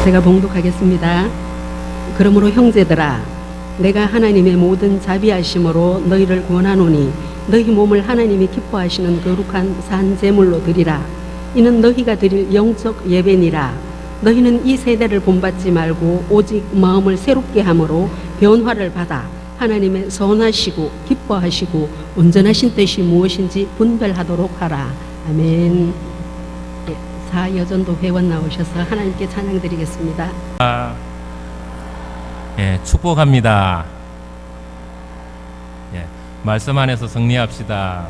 제가 봉독하겠습니다. 그러므로 형제들아, 내가 하나님의 모든 자비하심으로 너희를 권하노니 너희 몸을 하나님이 기뻐하시는 거룩한 산 제물로 드리라. 이는 너희가 드릴 영적 예배니라. 너희는 이 세대를 본받지 말고 오직 마음을 새롭게 함으로 변화를 받아 하나님의 선하시고 기뻐하시고 온전하신 뜻이 무엇인지 분별하도록 하라. 아멘. 사여전도 회원 나오셔서 하나님께 찬양드리겠습니다. 예, 축복합니다. 예, 말씀 안에서 승리합시다.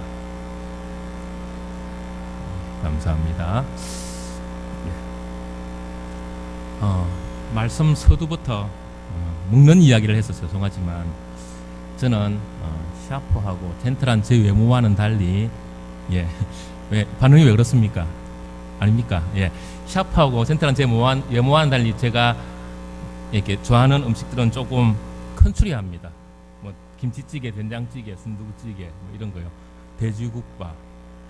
감사합니다. 예. 말씀 서두부터 묶는 이야기를 해서 죄송하지만 저는 샤프하고 젠틀한 제 외모와는 달리 왜 반응이 왜 그렇습니까? 아닙니까? 예, 샤프하고 젠틀한 제 외모와는 달리 제가 이렇게 좋아하는 음식들은 조금 컨트리합니다. 뭐 김치찌개, 된장찌개, 순두부찌개 뭐 이런 거요. 돼지국밥,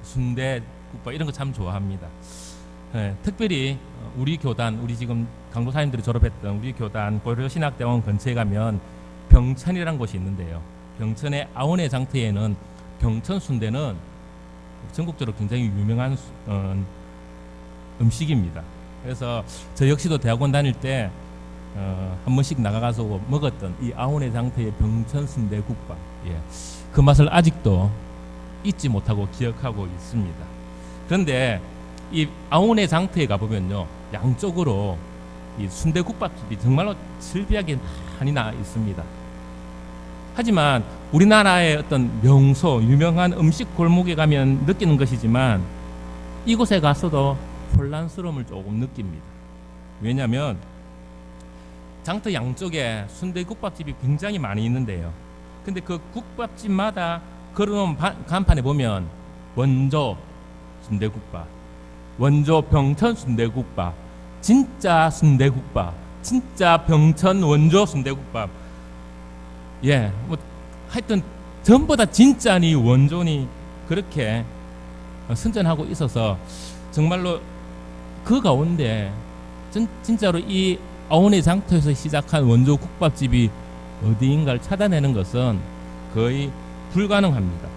순대국밥 이런 거 참 좋아합니다. 예, 특별히 우리 교단, 우리 지금 강도사님들이 졸업했던 우리 교단 고려신학대원 근처에 가면 병천이라는 곳이 있는데요. 병천의 아원의 장터에는 병천 순대는 전국적으로 굉장히 유명한 음식입니다. 그래서 저 역시도 대학원 다닐 때 한 번씩 나가가서 먹었던 이 아원의 장터의 병천 순대국밥, 그 맛을 아직도 잊지 못하고 기억하고 있습니다. 그런데 이 아원의 장터에 가보면요, 양쪽으로 이 순대국밥집이 정말로 즐비하게 많이 나 있습니다. 하지만 우리나라의 어떤 명소, 유명한 음식 골목에 가면 느끼는 것이지만 이곳에 가서도 혼란스러움을 조금 느낍니다. 왜냐하면 장터 양쪽에 순대국밥집이 굉장히 많이 있는데요. 근데 그 국밥집마다 걸어놓은 간판에 보면 원조 순대국밥, 원조 병천 순대국밥, 진짜 순대국밥, 진짜 병천 원조 순대국밥. 예, 뭐 하여튼 전부 다 진짜니 원조니 그렇게 선전하고 있어서 정말로 그 가운데 진짜로 이 아원의 장터에서 시작한 원조 국밥집이 어디인가를 찾아내는 것은 거의 불가능합니다.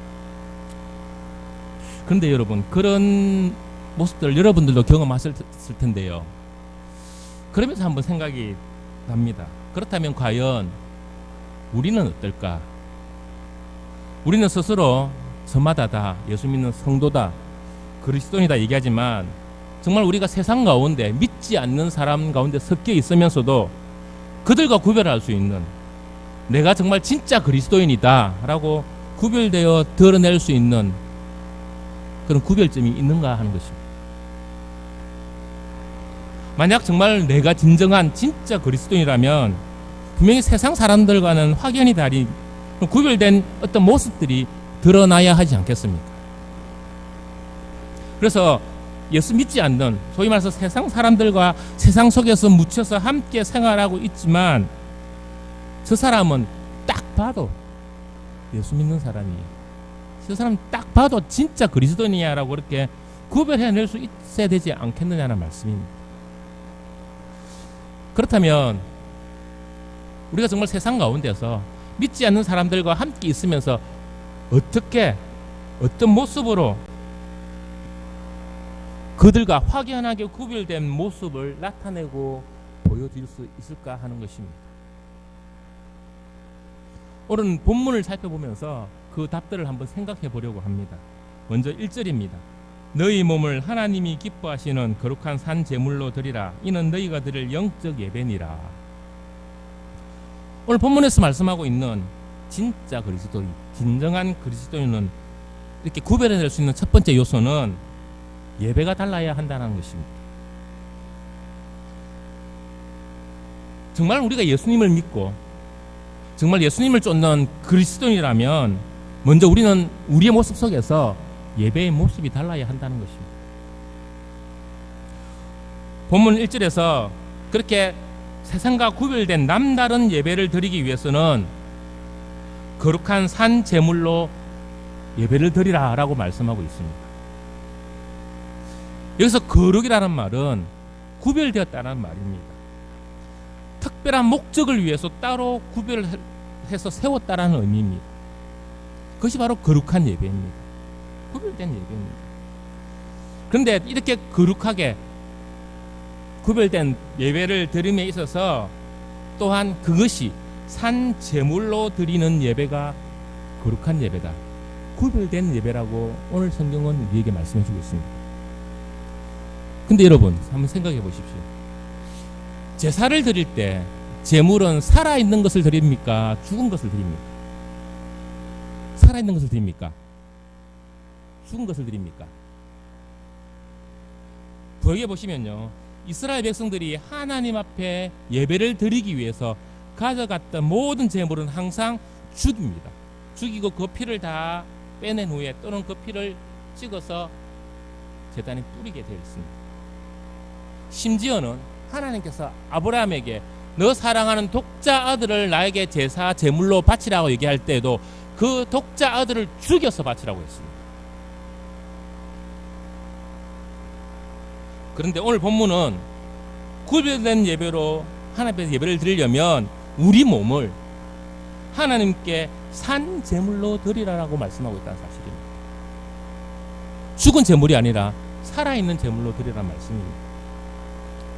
그런데 여러분, 그런 모습들 여러분들도 경험하셨을 텐데요. 그러면서 한번 생각이 납니다. 그렇다면 과연 우리는 어떨까? 우리는 스스로 저마다 다 예수 믿는 성도다, 그리스도인이다 얘기하지만 정말 우리가 세상 가운데 믿지 않는 사람 가운데 섞여 있으면서도 그들과 구별할 수 있는, 내가 정말 진짜 그리스도인이다 라고 구별되어 드러낼 수 있는 그런 구별점이 있는가 하는 것입니다. 만약 정말 내가 진정한 진짜 그리스도인이라면 분명히 세상 사람들과는 확연히 다른 구별된 어떤 모습들이 드러나야 하지 않겠습니까? 그래서 예수 믿지 않는, 소위 말해서 세상 사람들과 세상 속에서 묻혀서 함께 생활하고 있지만 저 사람은 딱 봐도 예수 믿는 사람이에요. 저 사람 딱 봐도 진짜 그리스도인이야 라고 그렇게 구별해낼 수 있어야 되지 않겠느냐는 말씀입니다. 그렇다면 우리가 정말 세상 가운데서 믿지 않는 사람들과 함께 있으면서 어떻게, 어떤 모습으로 그들과 확연하게 구별된 모습을 나타내고 보여줄 수 있을까 하는 것입니다. 오늘 본문을 살펴보면서 그 답들을 한번 생각해 보려고 합니다. 먼저 1절입니다. 너희 몸을 하나님이 기뻐하시는 거룩한 산 제물로 드리라. 이는 너희가 드릴 영적 예배니라. 오늘 본문에서 말씀하고 있는 진짜 그리스도인, 진정한 그리스도인은 이렇게 구별해낼 수 있는 첫 번째 요소는 예배가 달라야 한다는 것입니다. 정말 우리가 예수님을 믿고 정말 예수님을 쫓는 그리스도인이라면 먼저 우리는 우리의 모습 속에서 예배의 모습이 달라야 한다는 것입니다. 본문 1절에서 그렇게 세상과 구별된 남다른 예배를 드리기 위해서는 거룩한 산 제물로 예배를 드리라 라고 말씀하고 있습니다. 여기서 거룩이라는 말은 구별되었다는 말입니다. 특별한 목적을 위해서 따로 구별해서 세웠다라는 의미입니다. 그것이 바로 거룩한 예배입니다. 구별된 예배입니다. 그런데 이렇게 거룩하게 구별된 예배를 드림에 있어서 또한 그것이 산 제물로 드리는 예배가 거룩한 예배다, 구별된 예배라고 오늘 성경은 우리에게 말씀해 주고 있습니다. 근데 여러분 한번 생각해 보십시오. 제사를 드릴 때 제물은 살아있는 것을 드립니까? 죽은 것을 드립니까? 살아있는 것을 드립니까? 죽은 것을 드립니까? 부역에 보시면요, 이스라엘 백성들이 하나님 앞에 예배를 드리기 위해서 가져갔던 모든 제물은 항상 죽입니다. 죽이고 그 피를 다 빼낸 후에 또는 그 피를 찍어서 제단에 뿌리게 되어 있습니다. 심지어는 하나님께서 아브라함에게 너 사랑하는 독자 아들을 나에게 제사 제물로 바치라고 얘기할 때에도 그 독자 아들을 죽여서 바치라고 했습니다. 그런데 오늘 본문은 구별된 예배로 하나님 앞에 예배를 드리려면 우리 몸을 하나님께 산 제물로 드리라고 말씀하고 있다는 사실입니다. 죽은 제물이 아니라 살아있는 제물로 드리라는 말씀입니다.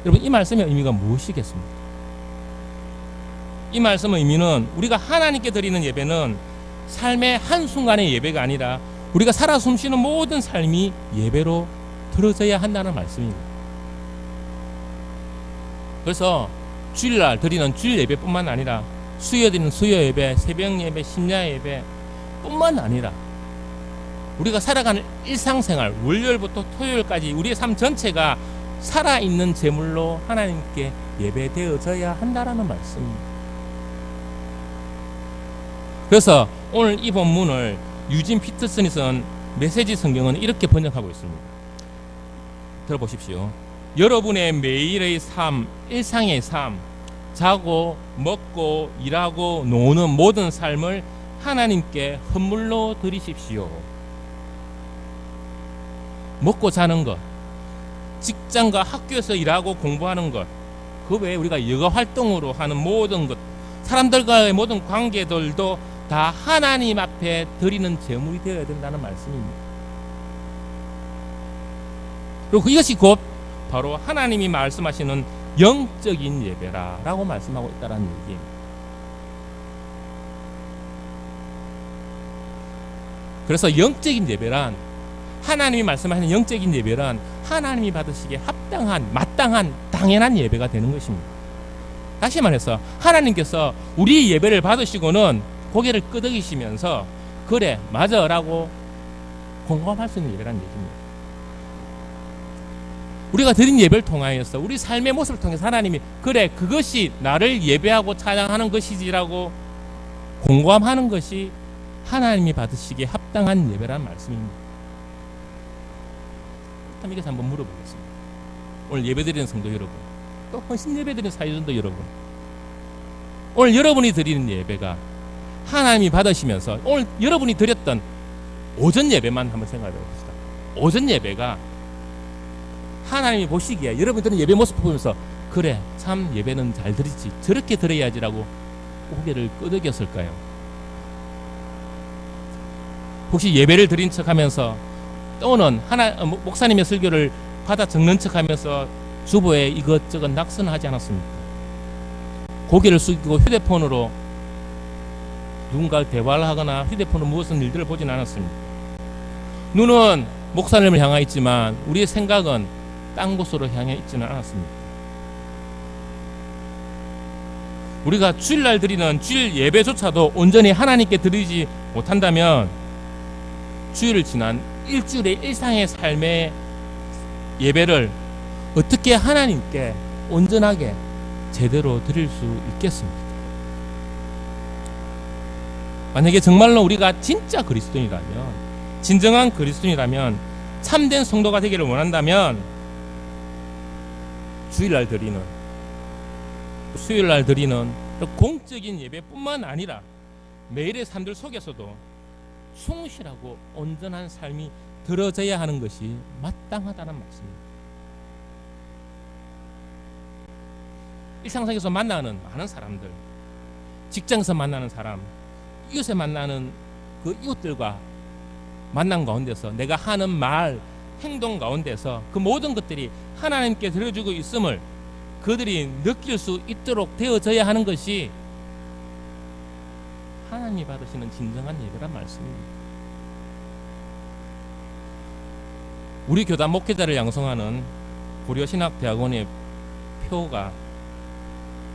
여러분, 이 말씀의 의미가 무엇이겠습니까? 이 말씀의 의미는 우리가 하나님께 드리는 예배는 삶의 한순간의 예배가 아니라 우리가 살아 숨쉬는 모든 삶이 예배로 들어져야 한다는 말씀입니다. 그래서 주일날 드리는 주일 예배뿐만 아니라 수요일 드리는 수요 예배, 새벽 예배, 심야 예배 뿐만 아니라 우리가 살아가는 일상생활, 월요일부터 토요일까지 우리의 삶 전체가 살아있는 제물로 하나님께 예배되어져야 한다라는 말씀입니다. 그래서 오늘 이 본문을 유진 피터슨이 쓴 메시지 성경은 이렇게 번역하고 있습니다. 들어보십시오. 여러분의 매일의 삶, 일상의 삶, 자고 먹고 일하고 노는 모든 삶을 하나님께 헌물로 드리십시오. 먹고 자는 것, 직장과 학교에서 일하고 공부하는 것, 그 외에 우리가 여가 활동으로 하는 모든 것, 사람들과의 모든 관계들도 다 하나님 앞에 드리는 제물이 되어야 된다는 말씀입니다. 그리고 이것이 곧 바로 하나님이 말씀하시는 영적인 예배라고 말씀하고 있다는 얘기입니다. 그래서 영적인 예배란, 하나님이 말씀하시는 영적인 예배란 하나님이 받으시기에 합당한, 마땅한, 당연한 예배가 되는 것입니다. 다시 말해서 하나님께서 우리 예배를 받으시고는 고개를 끄덕이시면서 그래 맞아 라고 공감할 수 있는 예배라는 얘기입니다. 우리가 드린 예배를 통하여서 우리 삶의 모습을 통해서 하나님이 그래 그것이 나를 예배하고 찬양하는 것이지라고 공감하는 것이 하나님이 받으시기에 합당한 예배라는 말씀입니다. 그렇다면 이것을 한번 물어보겠습니다. 오늘 예배드리는 성도 여러분, 또 헌신 예배드리는 사회전도 여러분, 오늘 여러분이 드리는 예배가 하나님이 받으시면서 오늘 여러분이 드렸던 오전 예배만 한번 생각해 봅시다. 오전 예배가 하나님이 보시기에 여러분이 드리는 예배 모습을 보면서 그래 참 예배는 잘 드리지, 저렇게 드려야지라고 고개를 끄덕였을까요? 혹시 예배를 드린 척하면서 또는 목사님의 설교를 받아 적는 척하면서 주보에 이것저것 낙선하지 않았습니까? 고개를 숙이고 휴대폰으로 누군가 대화를 하거나 휴대폰으로 무엇은 일들을 보진 않았습니다. 눈은 목사님을 향해 있지만 우리의 생각은 딴 곳으로 향해 있지는 않았습니다. 우리가 주일날 드리는 주일 예배조차도 온전히 하나님께 드리지 못한다면 주일을 지난 일주일의 일상의 삶의 예배를 어떻게 하나님께 온전하게 제대로 드릴 수 있겠습니까? 만약에 정말로 우리가 진짜 그리스도인이라면, 진정한 그리스도인이라면, 참된 성도가 되기를 원한다면 주일날 드리는, 수요일날 드리는 공적인 예배뿐만 아니라 매일의 삶들 속에서도 충실하고 온전한 삶이 들어져야 하는 것이 마땅하다는 말씀입니다. 일상생활에서 만나는 많은 사람들, 직장에서 만나는 사람, 이웃에 만나는 그 이웃들과 만난 가운데서 내가 하는 말, 행동 가운데서 그 모든 것들이 하나님께 드려주고 있음을 그들이 느낄 수 있도록 되어져야 하는 것이 하나님이 받으시는 진정한 예배란 말씀입니다. 우리 교단 목회자를 양성하는 고려신학대학원의 표가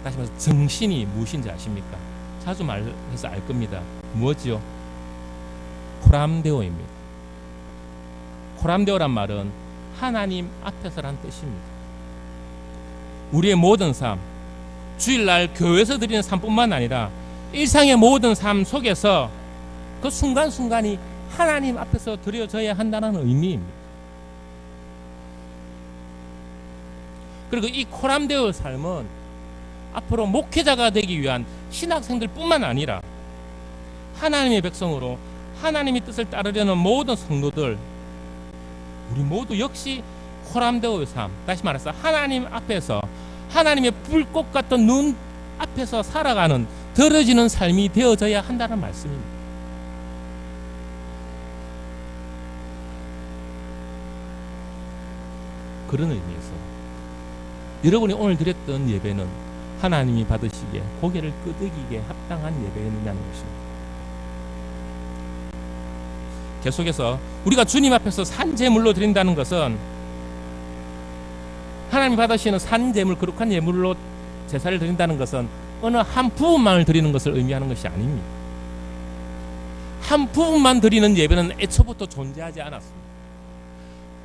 다시 말해서 정신이 무엇인지 아십니까? 자주 말해서 알 겁니다. 무엇이요? 코람데오입니다. 코람데오란 말은 하나님 앞에서란 뜻입니다. 우리의 모든 삶, 주일날 교회에서 드리는 삶뿐만 아니라 일상의 모든 삶 속에서 그 순간순간이 하나님 앞에서 드려져야 한다는 의미입니다. 그리고 이 코람데오의 삶은 앞으로 목회자가 되기 위한 신학생들뿐만 아니라 하나님의 백성으로 하나님의 뜻을 따르려는 모든 성도들, 우리 모두 역시 코람데오의 삶, 다시 말해서 하나님 앞에서 하나님의 불꽃 같은 눈 앞에서 살아가는 들어지는 삶이 되어져야 한다는 말씀입니다. 그런 의미에서 여러분이 오늘 드렸던 예배는 하나님이 받으시기에 고개를 끄덕이기에 합당한 예배였느냐는 것입니다. 계속해서 우리가 주님 앞에서 산제물로 드린다는 것은 하나님이 받으시는 산제물, 거룩한 예물로 제사를 드린다는 것은 어느 한 부분만을 드리는 것을 의미하는 것이 아닙니다. 한 부분만 드리는 예배는 애초부터 존재하지 않았습니다.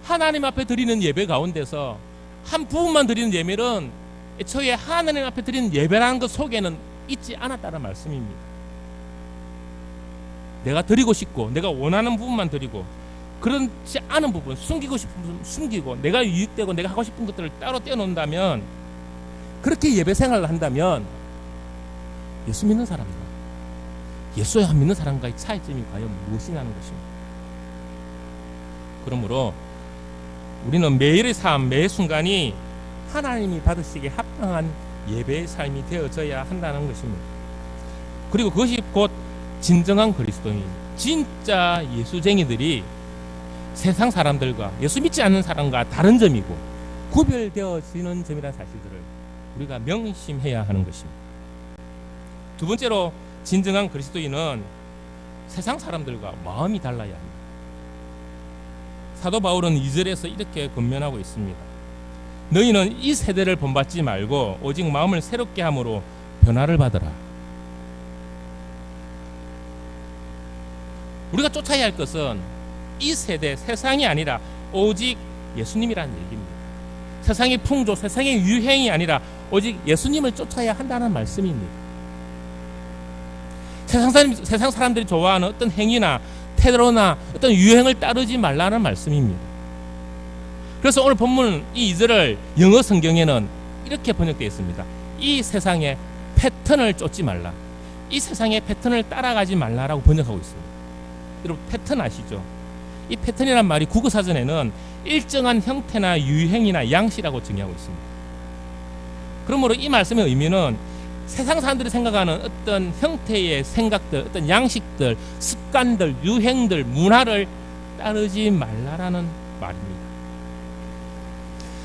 하나님 앞에 드리는 예배 가운데서 한 부분만 드리는 예배는 애초에 하나님 앞에 드리는 예배라는 것 속에는 있지 않았다는 말씀입니다. 내가 드리고 싶고 내가 원하는 부분만 드리고 그렇지 않은 부분, 숨기고 싶은 부분 숨기고 내가 유익되고 내가 하고 싶은 것들을 따로 떼어놓는다면, 그렇게 예배 생활을 한다면 예수 믿는 사람과 예수 안 믿는 사람과의 차이점이 과연 무엇이냐는 것입니다. 그러므로 우리는 매일의 삶, 매 순간이 하나님이 받으시기에 합당한 예배의 삶이 되어져야 한다는 것입니다. 그리고 그것이 곧 진정한 그리스도인, 진짜 예수쟁이들이 세상 사람들과 예수 믿지 않는 사람과 다른 점이고 구별되어지는 점이라는 사실들을 우리가 명심해야 하는 것입니다. 두 번째로 진정한 그리스도인은 세상 사람들과 마음이 달라야 합니다. 사도 바울은 2절에서 이렇게 권면하고 있습니다. 너희는 이 세대를 본받지 말고 오직 마음을 새롭게 함으로 변화를 받으라. 우리가 쫓아야 할 것은 이 세대, 세상이 아니라 오직 예수님이라는 얘기입니다. 세상의 풍조, 세상의 유행이 아니라 오직 예수님을 쫓아야 한다는 말씀입니다. 세상 사람들이 좋아하는 어떤 행위나 태도나 어떤 유행을 따르지 말라는 말씀입니다. 그래서 오늘 본문 이 2절을 영어 성경에는 이렇게 번역되어 있습니다. 이 세상의 패턴을 쫓지 말라. 이 세상의 패턴을 따라가지 말라라고 번역하고 있습니다. 여러분, 패턴 아시죠? 이 패턴이란 말이 국어사전에는 일정한 형태나 유행이나 양식이라고 정의하고 있습니다. 그러므로 이 말씀의 의미는 세상 사람들이 생각하는 어떤 형태의 생각들, 어떤 양식들, 습관들, 유행들, 문화를 따르지 말라라는 말입니다.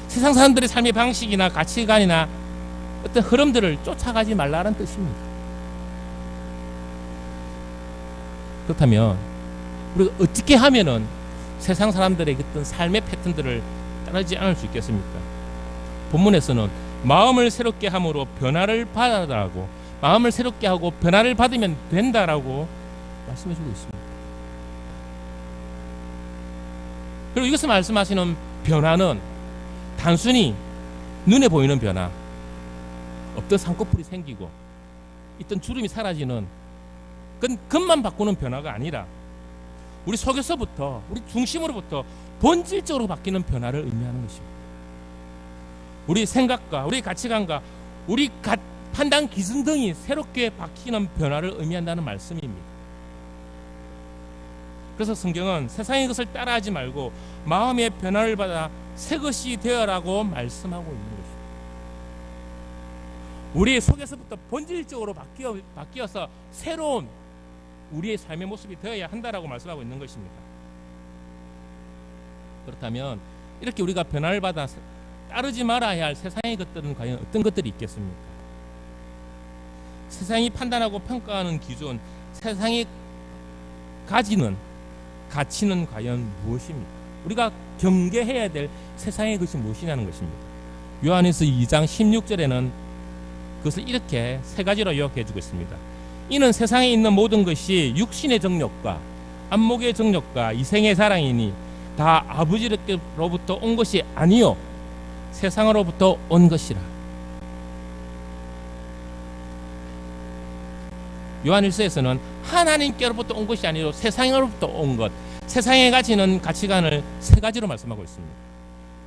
세상 사람들의 삶의 방식이나 가치관이나 어떤 흐름들을 쫓아가지 말라는 뜻입니다. 그렇다면 우리가 어떻게 하면은 세상 사람들의 어떤 삶의 패턴들을 따르지 않을 수 있겠습니까? 본문에서는 마음을 새롭게 함으로 변화를 받아라고, 마음을 새롭게 하고 변화를 받으면 된다라고 말씀해주고 있습니다. 그리고 이것을 말씀하시는 변화는 단순히 눈에 보이는 변화, 없던 쌍꺼풀이 생기고 있던 주름이 사라지는 그건 겉만 바꾸는 변화가 아니라 우리 속에서부터, 우리 중심으로부터 본질적으로 바뀌는 변화를 의미하는 것입니다. 우리 생각과 우리 가치관과 우리 판단 기준 등이 새롭게 바뀌는 변화를 의미한다는 말씀입니다. 그래서 성경은 세상의 것을 따라하지 말고 마음의 변화를 받아 새 것이 되어라고 말씀하고 있는 것입니다. 우리 속에서부터 본질적으로 바뀌어서 새로운 우리의 삶의 모습이 되어야 한다라고 말씀하고 있는 것입니다. 그렇다면 이렇게 우리가 변화를 받아 따르지 말아야 할 세상의 것들은 과연 어떤 것들이 있겠습니까? 세상이 판단하고 평가하는 기준, 세상이 가지는 가치는 과연 무엇입니까? 우리가 경계해야 될 세상의 것이 무엇이냐는 것입니다. 요한일서 2장 16절에는 그것을 이렇게 세 가지로 요약해 주고 있습니다. 이는 세상에 있는 모든 것이 육신의 정욕과 안목의 정욕과 이생의 자랑이니 다 아버지로부터 온 것이 아니요 세상으로부터 온 것이라. 요한일서에서는 하나님께로부터 온 것이 아니라 세상으로부터 온 것, 세상에 가지는 가치관을 세 가지로 말씀하고 있습니다.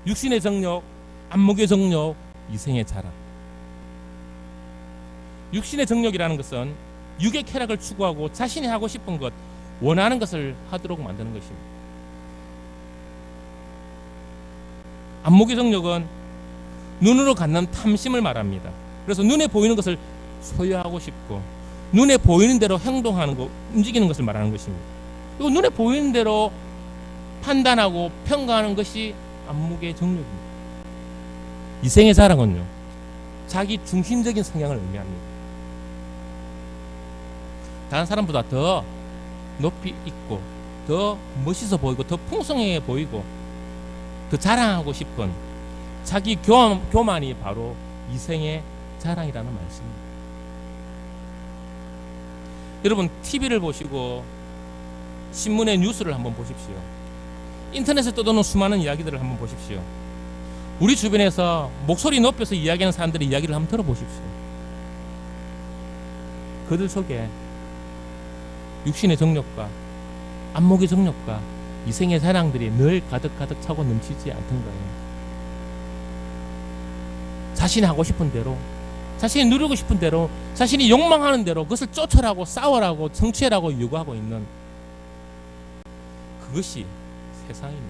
육신의 정욕, 안목의 정욕, 이생의 자랑. 육신의 정욕이라는 것은 육의 쾌락을 추구하고 자신이 하고 싶은 것, 원하는 것을 하도록 만드는 것입니다. 안목의 정욕은 눈으로 갖는 탐심을 말합니다. 그래서 눈에 보이는 것을 소유하고 싶고 눈에 보이는 대로 행동하는 것, 움직이는 것을 말하는 것입니다. 그리고 눈에 보이는 대로 판단하고 평가하는 것이 안목의 정욕입니다. 이생의 자랑은요, 자기 중심적인 성향을 의미합니다. 다른 사람보다 더 높이 있고 더 멋있어 보이고 더 풍성해 보이고 더 자랑하고 싶은 자기 교만이 바로 이생의 자랑이라는 말씀입니다. 여러분 TV를 보시고 신문의 뉴스를 한번 보십시오. 인터넷에 떠도는 수많은 이야기들을 한번 보십시오. 우리 주변에서 목소리 높여서 이야기하는 사람들의 이야기를 한번 들어보십시오. 그들 속에 육신의 정욕과 안목의 정욕과 이생의 자랑들이 늘 가득가득 차고 넘치지 않던가요? 자신이 하고 싶은 대로, 자신이 누리고 싶은 대로, 자신이 욕망하는 대로 그것을 쫓아라고 싸워라고 정치해라고 요구하고 있는 그것이 세상입니다.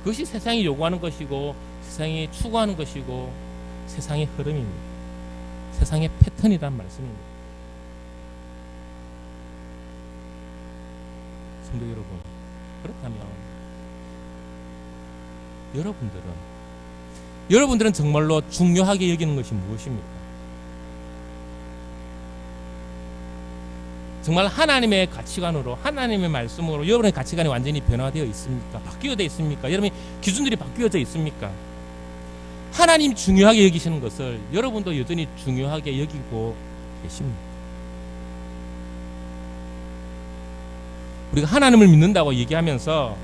그것이 세상이 요구하는 것이고 세상이 추구하는 것이고 세상의 흐름입니다. 세상의 패턴이란 말씀입니다. 성도 여러분, 그렇다면 여러분들은 정말로 중요하게 여기는 것이 무엇입니까? 정말 하나님의 가치관으로, 하나님의 말씀으로 여러분의 가치관이 완전히 변화되어 있습니까? 바뀌어져 있습니까? 여러분의 기준들이 바뀌어져 있습니까? 하나님 중요하게 여기시는 것을 여러분도 여전히 중요하게 여기고 계십니다. 우리가 하나님을 믿는다고 얘기하면서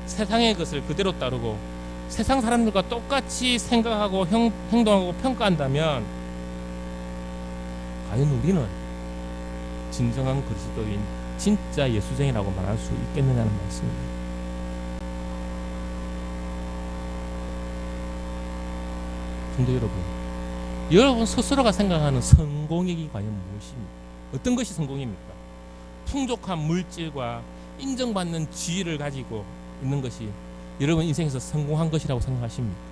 세상의 것을 그대로 따르고 세상 사람들과 똑같이 생각하고 행동하고 평가한다면 과연 우리는 진정한 그리스도인, 진짜 예수쟁이라고 말할 수 있겠느냐는 말씀입니다. 성도 여러분 스스로가 생각하는 성공이 과연 무엇입니까? 어떤 것이 성공입니까? 풍족한 물질과 인정받는 지위를 가지고 있는 것이 여러분 인생에서 성공한 것이라고 생각하십니까?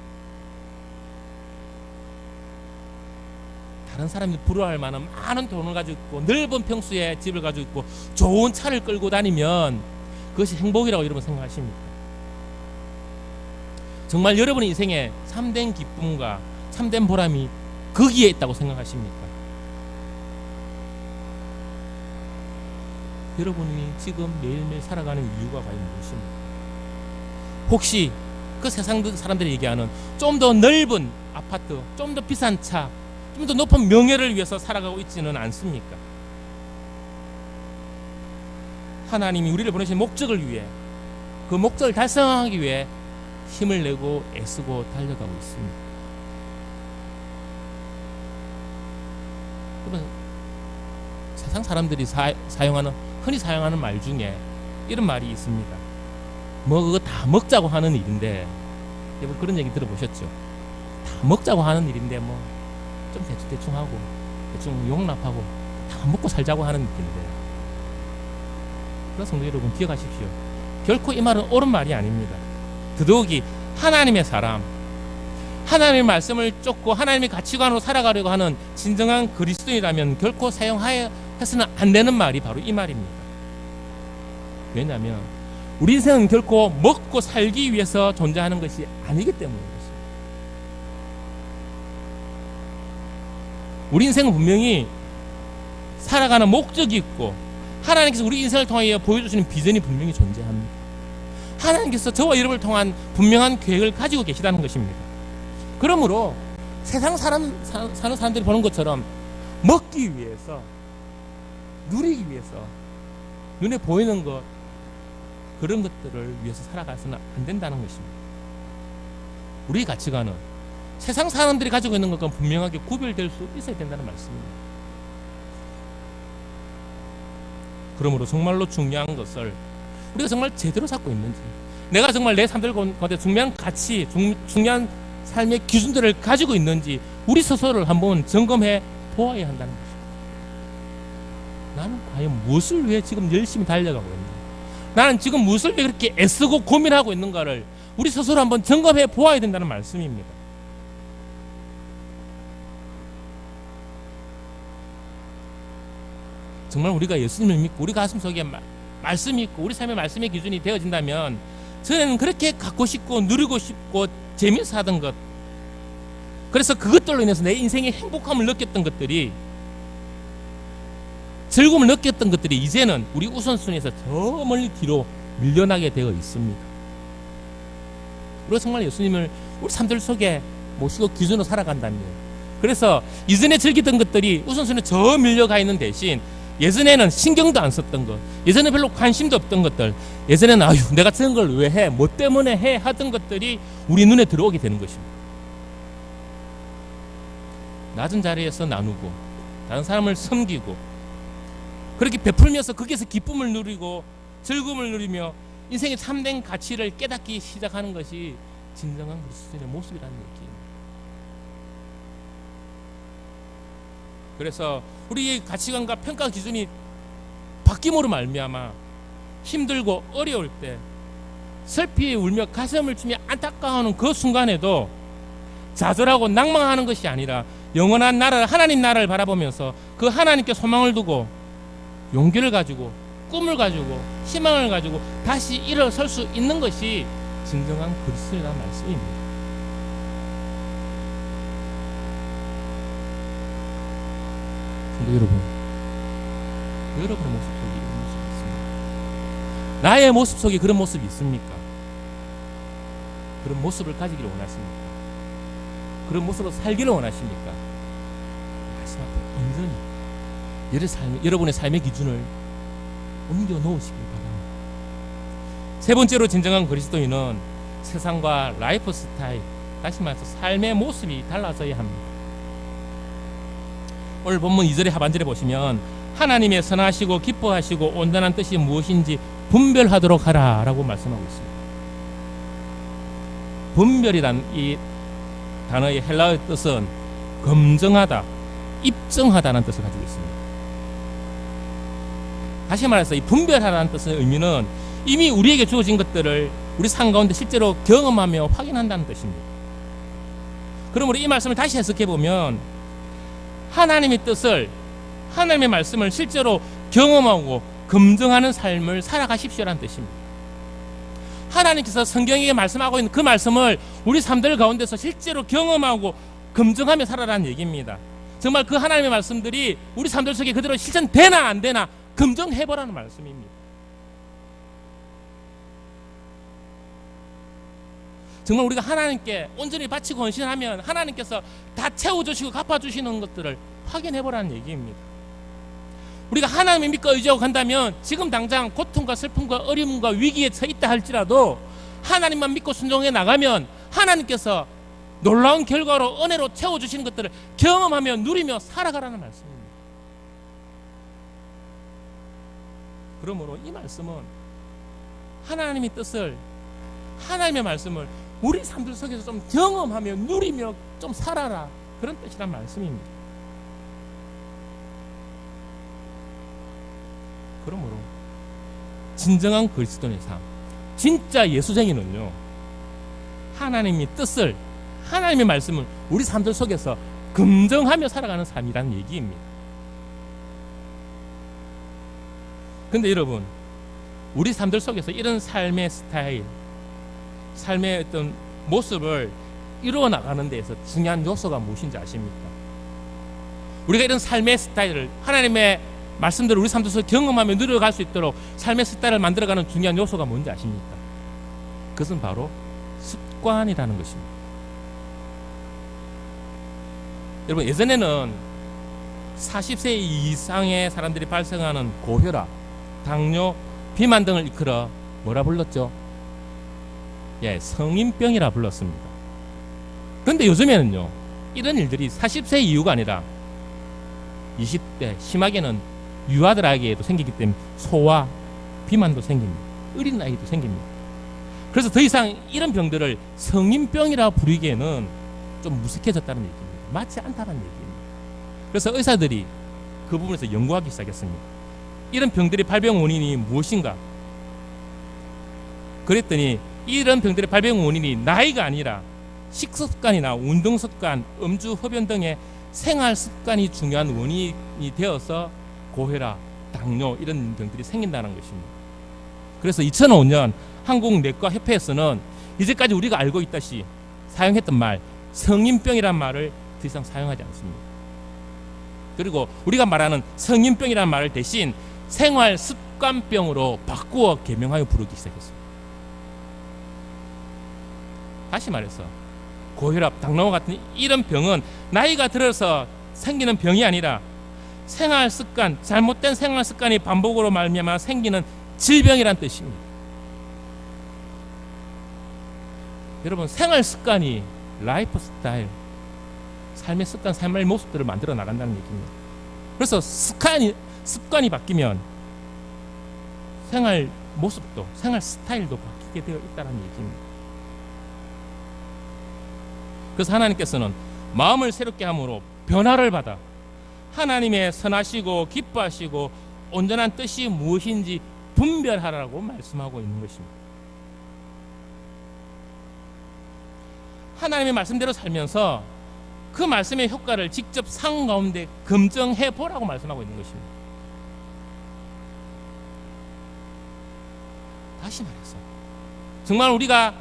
다른 사람이 부러워할 만한 많은 돈을 가지고 있고 넓은 평수의 집을 가지고 있고 좋은 차를 끌고 다니면 그것이 행복이라고 여러분 생각하십니까? 정말 여러분의 인생에 참된 기쁨과 참된 보람이 거기에 있다고 생각하십니까? 여러분이 지금 매일매일 살아가는 이유가 과연 무엇입니까? 혹시 그 세상 사람들이 얘기하는 좀 더 넓은 아파트, 좀 더 비싼 차, 좀 더 높은 명예를 위해서 살아가고 있지는 않습니까? 하나님이 우리를 보내신 목적을 위해, 그 목적을 달성하기 위해 힘을 내고 애쓰고 달려가고 있습니다. 그러면 세상 사람들이 흔히 사용하는 말 중에 이런 말이 있습니다. 뭐 그거 다 먹자고 하는 일인데, 여러분 그런 얘기 들어보셨죠? 다 먹자고 하는 일인데 뭐 좀 대충 하고 대충 용납하고 다 먹고 살자고 하는 일인데, 그래서 성도 여러분 기억하십시오. 결코 이 말은 옳은 말이 아닙니다. 더더욱이 하나님의 사람, 하나님의 말씀을 쫓고 하나님의 가치관으로 살아가려고 하는 진정한 그리스도인이라면 결코 사용해서는 안 되는 말이 바로 이 말입니다. 왜냐하면 우리 인생은 결코 먹고 살기 위해서 존재하는 것이 아니기 때문입니다. 우리 인생은 분명히 살아가는 목적이 있고 하나님께서 우리 인생을 통하여 보여주시는 비전이 분명히 존재합니다. 하나님께서 저와 여러분을 통한 분명한 계획을 가지고 계시다는 것입니다. 그러므로 세상 사는 사람들이 보는 것처럼 먹기 위해서, 누리기 위해서, 눈에 보이는 것, 그런 것들을 위해서 살아가서는 안 된다는 것입니다. 우리의 가치관은 세상 사람들이 가지고 있는 것과 분명하게 구별될 수 있어야 된다는 말씀입니다. 그러므로 정말로 중요한 것을 우리가 정말 제대로 잡고 있는지, 내가 정말 내 삶들 가운데 중요한 가치, 중요한 삶의 기준들을 가지고 있는지 우리 스스로를 한번 점검해 보아야 한다는 것입니다. 나는 과연 무엇을 위해 지금 열심히 달려가고 있는가? 나는 지금 무엇을 위해 그렇게 애쓰고 고민하고 있는가를 우리 스스로 한번 점검해 보아야 된다는 말씀입니다. 정말 우리가 예수님을 믿고 우리 가슴속에 말씀이 있고 우리 삶의 말씀의 기준이 되어진다면 전에는 그렇게 갖고 싶고 누리고 싶고 재미있어 하던 것, 그래서 그것들로 인해서 내 인생의 행복함을 느꼈던 것들이, 즐거움을 느꼈던 것들이 이제는 우리 우선순위에서 저 멀리 뒤로 밀려나게 되어 있습니다. 우리가 정말 예수님을 우리 삶들 속에 모시고 기준으로 살아간다면, 그래서 이전에 즐기던 것들이 우선순위에 저 밀려가 있는 대신 예전에는 신경도 안 썼던 것, 예전에 별로 관심도 없던 것들, 예전에는 아유 내가 저런 걸 왜 해, 뭐 때문에 해 하던 것들이 우리 눈에 들어오게 되는 것입니다. 낮은 자리에서 나누고 다른 사람을 섬기고 그렇게 베풀면서 거기에서 기쁨을 누리고 즐거움을 누리며 인생의 참된 가치를 깨닫기 시작하는 것이 진정한 그리스도인의 모습이라는 얘기입니다. 그래서 우리의 가치관과 평가 기준이 바뀜으로 말미암아 힘들고 어려울 때 슬피 울며 가슴을 치며 안타까워하는 그 순간에도 좌절하고 낭망하는 것이 아니라 영원한 나라, 하나님 나라를 바라보면서 그 하나님께 소망을 두고 용기를 가지고 꿈을 가지고 희망을 가지고 다시 일어설 수 있는 것이 진정한 그리스도라는 말씀입니다. 여러분, 여러분의 모습 속에 이런 모습이 있습니까? 나의 모습 속에 그런 모습이 있습니까? 그런 모습을 가지기를 원하십니까? 그런 모습으로 살기를 원하십니까? 말씀 앞에 온전히 여러분의 삶의 기준을 옮겨 놓으시길 바랍니다. 세 번째로 진정한 그리스도인은 세상과 라이프 스타일, 다시 말해서 삶의 모습이 달라져야 합니다. 오늘 본문 2절의 하반절에 보시면 하나님의 선하시고 기뻐하시고 온전한 뜻이 무엇인지 분별하도록 하라 라고 말씀하고 있습니다. 분별이란 이 단어의 헬라어 뜻은 검증하다, 입증하다는 뜻을 가지고 있습니다. 다시 말해서 이 분별하라는 뜻의 의미는 이미 우리에게 주어진 것들을 우리 삶 가운데 실제로 경험하며 확인한다는 뜻입니다. 그러므로 이 말씀을 다시 해석해 보면 하나님의 뜻을, 하나님의 말씀을 실제로 경험하고 검증하는 삶을 살아가십시오라는 뜻입니다. 하나님께서 성경에 말씀하고 있는 그 말씀을 우리 삶들 가운데서 실제로 경험하고 검증하며 살아라는 얘기입니다. 정말 그 하나님의 말씀들이 우리 삶들 속에 그대로 실천되나 안 되나 검증해보라는 말씀입니다. 정말 우리가 하나님께 온전히 바치고 헌신하면 하나님께서 다 채워주시고 갚아주시는 것들을 확인해보라는 얘기입니다. 우리가 하나님을 믿고 의지하고 간다면 지금 당장 고통과 슬픔과 어려움과 위기에 처해 있다 할지라도 하나님만 믿고 순종해 나가면 하나님께서 놀라운 결과로 은혜로 채워주시는 것들을 경험하며 누리며 살아가라는 말씀입니다. 그러므로 이 말씀은 하나님의 뜻을, 하나님의 말씀을 우리 삶들 속에서 좀 경험하며 누리며 좀 살아라, 그런 뜻이란 말씀입니다. 그러므로 진정한 그리스도인의 삶, 진짜 예수쟁이는요, 하나님의 뜻을, 하나님의 말씀을 우리 삶들 속에서 긍정하며 살아가는 삶이라는 얘기입니다. 근데 여러분, 우리 삶들 속에서 이런 삶의 스타일, 삶의 어떤 모습을 이루어 나가는 데에서 중요한 요소가 무엇인지 아십니까? 우리가 이런 삶의 스타일을 하나님의 말씀대로 우리 삶 속에서 경험하며 누려갈 수 있도록 삶의 스타일을 만들어가는 중요한 요소가 뭔지 아십니까? 그것은 바로 습관이라는 것입니다. 여러분, 예전에는 40세 이상의 사람들이 발생하는 고혈압, 당뇨, 비만 등을 이끌어 뭐라 불렀죠? 예, 성인병이라 불렀습니다. 그런데 요즘에는요, 이런 일들이 40세 이후가 아니라 20대, 심하게는 유아들에게도 생기기 때문에 소아, 비만도 생깁니다. 어린 아이도 생깁니다. 그래서 더 이상 이런 병들을 성인병이라 부르기에는 좀 무색해졌다는 얘기입니다. 맞지 않다는 얘기입니다. 그래서 의사들이 그 부분에서 연구하기 시작했습니다. 이런 병들의 발병 원인이 무엇인가? 그랬더니 이런 병들의 발병 원인이 나이가 아니라 식습관이나 운동습관, 음주, 흡연 등의 생활습관이 중요한 원인이 되어서 고혈압, 당뇨 이런 병들이 생긴다는 것입니다. 그래서 2005년 한국내과협회에서는 이제까지 우리가 알고 있다시 사용했던 말 성인병이란 말을 더 이상 사용하지 않습니다. 그리고 우리가 말하는 성인병이란 말을 대신 생활습관병으로 바꾸어 개명하여 부르기 시작했습니다. 다시 말해서 고혈압, 당뇨 같은 이런 병은 나이가 들어서 생기는 병이 아니라 생활습관, 잘못된 생활습관이 반복으로 말미암아 생기는 질병이란 뜻입니다. 여러분, 생활습관이 라이프 스타일, 삶의 습관, 삶의 모습들을 만들어 나간다는 얘기입니다. 그래서 습관이 바뀌면 생활 모습도, 생활 스타일도 바뀌게 되어 있다는 얘기입니다. 그래서 하나님께서는 마음을 새롭게 함으로 변화를 받아 하나님의 선하시고 기뻐하시고 온전한 뜻이 무엇인지 분별하라고 말씀하고 있는 것입니다. 하나님의 말씀대로 살면서 그 말씀의 효과를 직접 삶 가운데 검증해 보라고 말씀하고 있는 것입니다. 다시 말해서 정말 우리가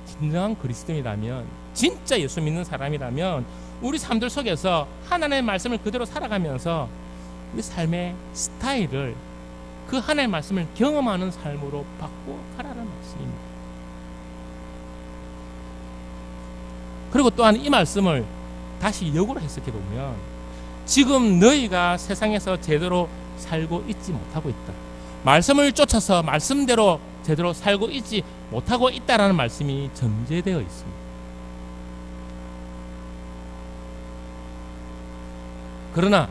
진정한 그리스도인이라면, 진짜 예수 믿는 사람이라면 우리 삶들 속에서 하나님의 말씀을 그대로 살아가면서 우리 삶의 스타일을 그 하나님의 말씀을 경험하는 삶으로 바꿔가라는 말씀입니다. 그리고 또한 이 말씀을 다시 역으로 해석해 보면 지금 너희가 세상에서 제대로 살고 있지 못하고 있다. 말씀을 쫓아서 말씀대로 제대로 살고 있지 못하고 있다라는 말씀이 전제되어 있습니다. 그러나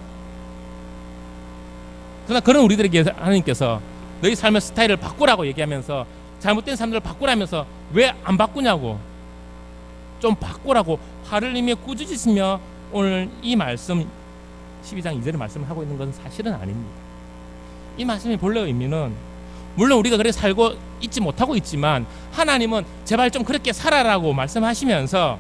그런 우리들에게 하나님께서 너희 삶의 스타일을 바꾸라고 얘기하면서 잘못된 삶들을 바꾸라면서 왜 안 바꾸냐고, 좀 바꾸라고 화를 내며 꾸짖으시며 오늘 이 말씀 12장 2절의 말씀을 하고 있는 것은 사실은 아닙니다. 이 말씀의 본래 의미는 물론 우리가 그렇게 살고 있지 못하고 있지만 하나님은 제발 좀 그렇게 살아라고 말씀하시면서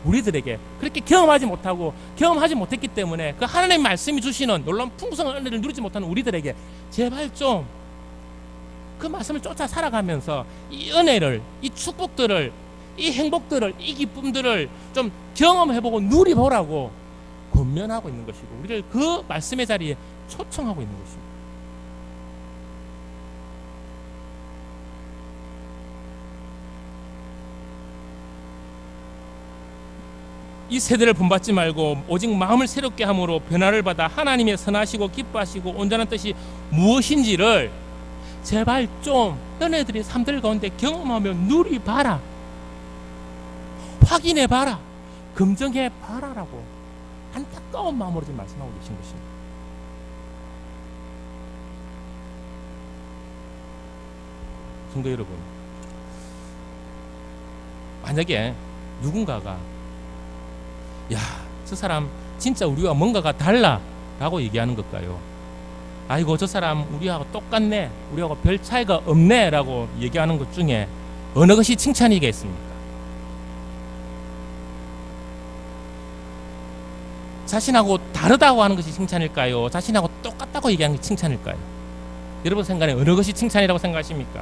우리들에게 그렇게 경험하지 못하고 경험하지 못했기 때문에 그 하나님의 말씀이 주시는 놀라운 풍성한 은혜를 누리지 못하는 우리들에게 제발 좀 그 말씀을 쫓아 살아가면서 이 은혜를, 이 축복들을, 이 행복들을, 이 기쁨들을 좀 경험해보고 누리보라고 권면하고 있는 것이고 우리를 그 말씀의 자리에 초청하고 있는 것입니다. 이 세대를 본받지 말고 오직 마음을 새롭게 함으로 변화를 받아 하나님의 선하시고 기뻐하시고 온전한 뜻이 무엇인지를 제발 좀 너네들이 삶들 가운데 경험하며 누리봐라, 확인해봐라, 검증해봐라라고 안타까운 마음으로 지금 말씀하고 계신 것입니다. 성도 여러분, 만약에 누군가가 야, 저 사람 진짜 우리와 뭔가가 달라 라고 얘기하는 것과요, 아이고 저 사람 우리하고 똑같네, 우리하고 별 차이가 없네 라고 얘기하는 것 중에 어느 것이 칭찬이겠습니까? 자신하고 다르다고 하는 것이 칭찬일까요? 자신하고 똑같다고 얘기하는 것이 칭찬일까요? 여러분 생각에 어느 것이 칭찬이라고 생각하십니까?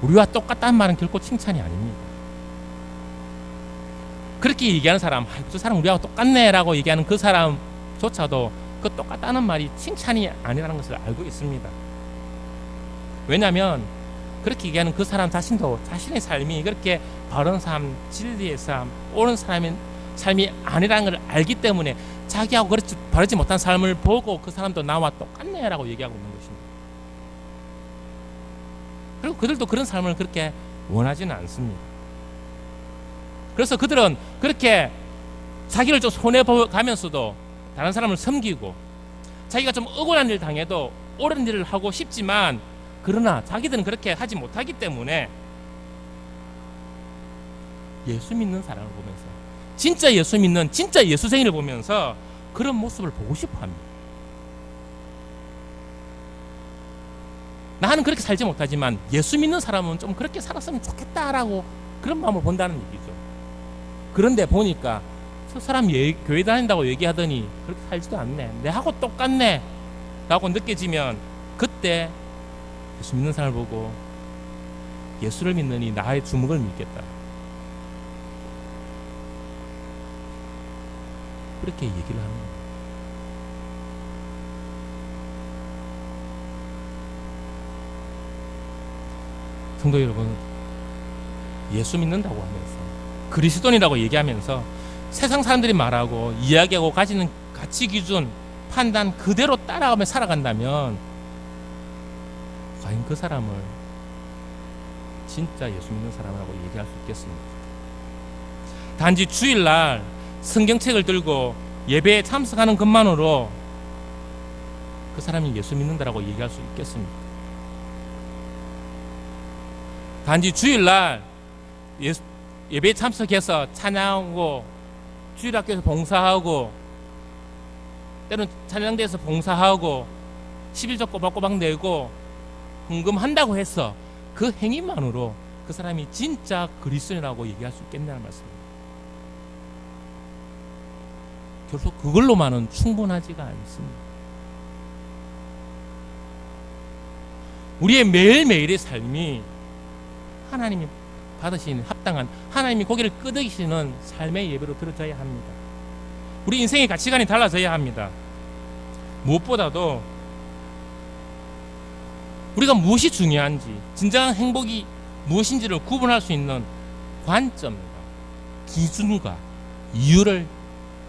우리와 똑같다는 말은 결코 칭찬이 아닙니다. 그렇게 얘기하는 사람, 저 사람 우리하고 똑같네 라고 얘기하는 그 사람조차도 그 똑같다는 말이 칭찬이 아니라는 것을 알고 있습니다. 왜냐하면 그렇게 얘기하는 그 사람 자신도 자신의 삶이 그렇게 바른 삶, 진리의 삶, 옳은 삶이 아니라는 걸 알기 때문에 자기하고 그렇지 바르지 못한 삶을 보고 그 사람도 나와 똑같네 라고 얘기하고 있는 것입니다. 그리고 그들도 그런 삶을 그렇게 원하지는 않습니다. 그래서 그들은 그렇게 자기를 좀 손해보가면서도 다른 사람을 섬기고 자기가 좀 억울한 일 당해도 옳은 일을 하고 싶지만 그러나 자기들은 그렇게 하지 못하기 때문에 예수 믿는 사람을 보면서 진짜 예수 믿는 진짜 예수생이를 보면서 그런 모습을 보고 싶어합니다. 나는 그렇게 살지 못하지만 예수 믿는 사람은 좀 그렇게 살았으면 좋겠다라고 그런 마음을 본다는 얘기죠. 그런데 보니까 저 사람 교회 다닌다고 얘기하더니 그렇게 살지도 않네, 내하고 똑같네 라고 느껴지면 그때 예수 믿는 사람을 보고 예수를 믿느니 나의 주먹을 믿겠다, 그렇게 얘기를 하는 거예요. 성도 여러분, 예수 믿는다고 하면서 그리스도인이라고 얘기하면서 세상 사람들이 말하고 이야기하고 가지는 가치 기준, 판단 그대로 따라가며 살아간다면 과연 그 사람을 진짜 예수 믿는 사람이라고 얘기할 수 있겠습니까? 단지 주일날 성경책을 들고 예배에 참석하는 것만으로 그 사람이 예수 믿는다라고 얘기할 수 있겠습니까? 단지 주일날 예배에 참석해서 찬양하고 주일학교에서 봉사하고 때로는 찬양대에서 봉사하고 11조 꼬박꼬박 내고 헌금한다고 해서 그 행위만으로 그 사람이 진짜 그리스도인이라고 얘기할 수 있겠냐는 말씀입니다. 결코 그걸로만은 충분하지가 않습니다. 우리의 매일매일의 삶이 하나님이 받으시는 합당한, 하나님이 고개를 끄덕이시는 삶의 예배로 들어져야 합니다. 우리 인생의 가치관이 달라져야 합니다. 무엇보다도 우리가 무엇이 중요한지, 진정한 행복이 무엇인지를 구분할 수 있는 관점과 기준과 이유를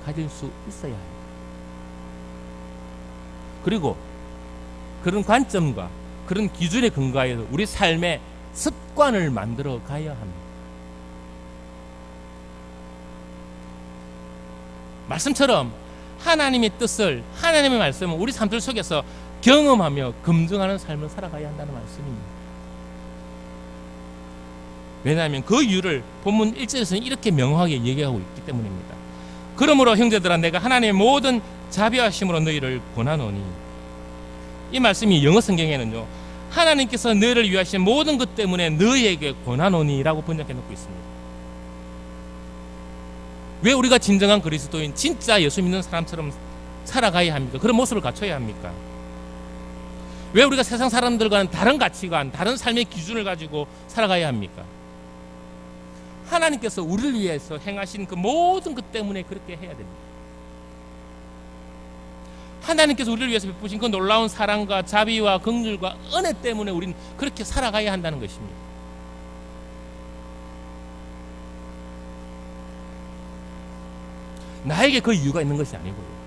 가질 수 있어야 합니다. 그리고 그런 관점과 그런 기준에 근거해서 우리 삶의 습관을 만들어 가야 합니다. 말씀처럼 하나님의 뜻을, 하나님의 말씀을 우리 삶들 속에서 경험하며 검증하는 삶을 살아가야 한다는 말씀입니다. 왜냐하면 그 이유를 본문 1절에서는 이렇게 명확하게 얘기하고 있기 때문입니다. 그러므로 형제들아, 내가 하나님의 모든 자비하심으로 너희를 권하노니, 이 말씀이 영어 성경에는요, 하나님께서 너희를 위하신 모든 것 때문에 너희에게 권하노니 라고 번역해 놓고 있습니다. 왜 우리가 진정한 그리스도인, 진짜 예수 믿는 사람처럼 살아가야 합니까? 그런 모습을 갖춰야 합니까? 왜 우리가 세상 사람들과는 다른 가치관, 다른 삶의 기준을 가지고 살아가야 합니까? 하나님께서 우리를 위해서 행하신 그 모든 것 때문에 그렇게 해야 됩니다. 하나님께서 우리를 위해서 베푸신 그 놀라운 사랑과 자비와 긍휼과 은혜 때문에 우리는 그렇게 살아가야 한다는 것입니다. 나에게 그 이유가 있는 것이 아니고요,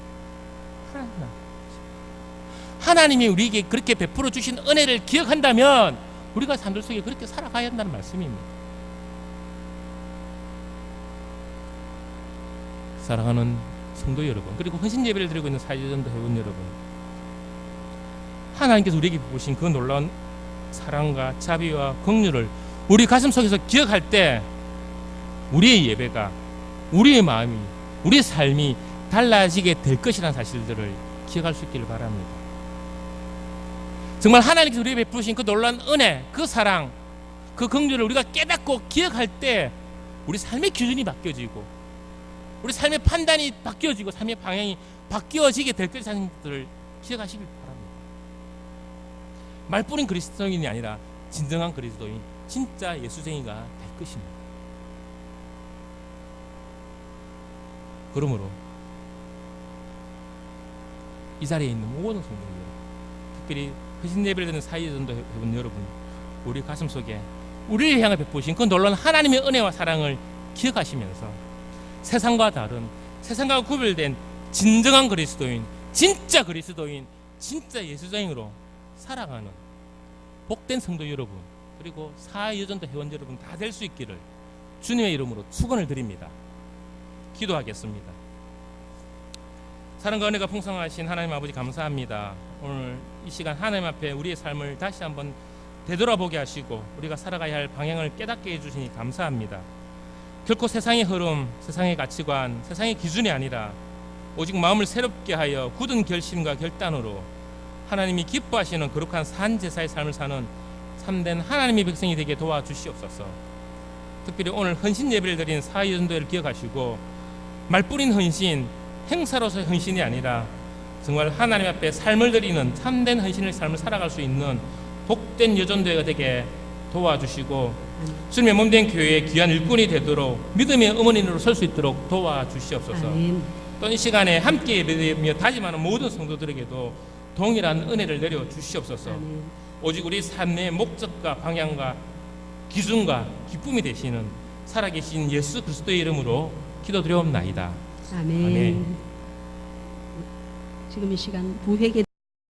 하나님이 우리에게 그렇게 베풀어 주신 은혜를 기억한다면 우리가 삶들 속에 그렇게 살아가야 한다는 말씀입니다. 사랑하는 성도 여러분, 그리고 헌신 예배를 드리고 있는 사제전도 회원 여러분, 하나님께서 우리에게 보신 그 놀라운 사랑과 자비와 긍휼을 우리 가슴 속에서 기억할 때 우리의 예배가, 우리의 마음이, 우리의 삶이 달라지게 될 것이라는 사실들을 기억할 수 있기를 바랍니다. 정말 하나님께서 우리에게 베푸신 그 놀라운 은혜, 그 사랑, 그 긍휼을 우리가 깨닫고 기억할 때 우리 삶의 기준이 바뀌어지고 우리 삶의 판단이 바뀌어지고 삶의 방향이 바뀌어지게 될 것을 기억하시길 바랍니다. 말뿐인 그리스도인이 아니라 진정한 그리스도인, 진짜 예수쟁이가 될 것입니다. 그러므로 이 자리에 있는 모든 성도 여러분, 특별히 회심 예배를 드리는 사이전도 회원 여러분, 우리 가슴 속에 우리를 향해 베푸신 그 놀라운 하나님의 은혜와 사랑을 기억하시면서 세상과 다른, 세상과 구별된 진정한 그리스도인, 진짜 그리스도인, 진짜 예수쟁이로 살아가는 복된 성도 여러분, 그리고 사회여전도 회원 여러분 다 될 수 있기를 주님의 이름으로 축원을 드립니다. 기도하겠습니다. 사랑과 은혜가 풍성하신 하나님 아버지, 감사합니다. 오늘 이 시간 하나님 앞에 우리의 삶을 다시 한번 되돌아보게 하시고 우리가 살아가야 할 방향을 깨닫게 해주시니 감사합니다. 결코 세상의 흐름, 세상의 가치관, 세상의 기준이 아니라 오직 마음을 새롭게 하여 굳은 결심과 결단으로 하나님이 기뻐하시는 거룩한 산제사의 삶을 사는 참된 하나님의 백성이 되게 도와주시옵소서. 특별히 오늘 헌신 예배를 드린 사회전도회를 기억하시고 말뿐인 헌신, 행사로서의 헌신이 아니라 정말 하나님 앞에 삶을 드리는 참된 헌신의 삶을 살아갈 수 있는 복된 여전도회가 되게 도와주시고 주님의 몸된 교회의 귀한 일꾼이 되도록 믿음의 어머니로 설 수 있도록 도와주시옵소서. 또 이 시간에 함께 예배드리며 다짐하는 모든 성도들에게도 동일한 은혜를 내려 주시옵소서. 오직 우리 삶의 목적과 방향과 기준과 기쁨이 되시는 살아계신 예수 그리스도의 이름으로 기도드리옵나이다. 아멘. 지금 이 시간 부회계